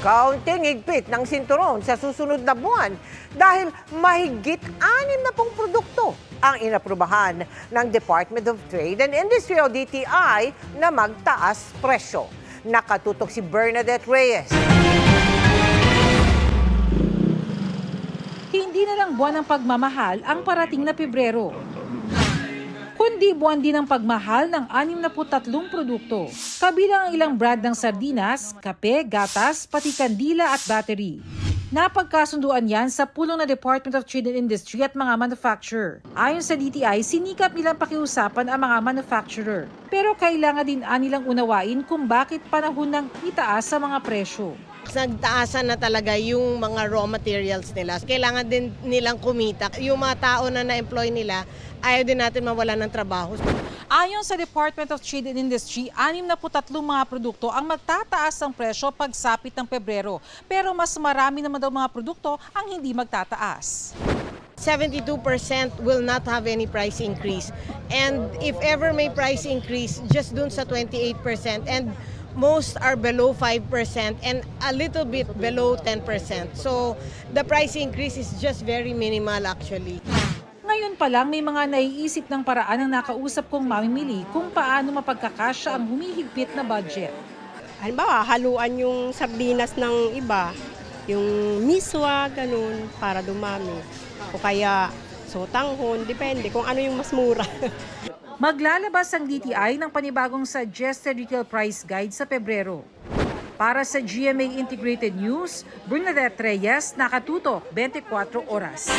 Kaunting higpit ng sinturon sa susunod na buwan dahil mahigit 60 produkto ang inaprubahan ng Department of Trade and Industry o DTI na magtaas presyo. Nakatutok si Bernadette Reyes. Hindi na lang buwan ng pagmamahal ang parating na Pebrero, kundi buwan din ng pagmahal ng 63 produkto. Kabilang ang ilang brand ng sardinas, kape, gatas, pati kandila at battery. Napagkasunduan yan sa pulong na Department of Trade and Industry at mga manufacturer. Ayon sa DTI, sinikap nilang pakiusapan ang mga manufacturer. Pero kailangan din nilang unawain kung bakit panahon ng itaas sa mga presyo. Nagtaasan na talaga yung mga raw materials nila. Kailangan din nilang kumita. Yung mga tao na na-employ nila, ayaw din natin mawala ng trabaho. Ayon sa Department of Trade and Industry, 63 mga produkto ang magtataas ng presyo pagsapit ng Pebrero. Pero mas marami naman daw mga produkto ang hindi magtataas. 72% will not have any price increase. And if ever may price increase, just dun sa 28%. And most are below 5% and a little bit below 10%. So the price increase is just very minimal actually. Ngayon pa lang may mga naiisip ng paraan ang nakausap kong mamimili kung paano mapagkakasya ang humihigpit na budget. Halimbawa, haluan yung sardinas ng iba, yung miswa, ganun, para dumami. O kaya sotanghon, depende kung ano yung mas mura. Maglalabas ang DTI ng panibagong Suggested Retail Price Guide sa Pebrero. Para sa GMA Integrated News, Bernadette Reyes, Nakatutok, 24 Oras.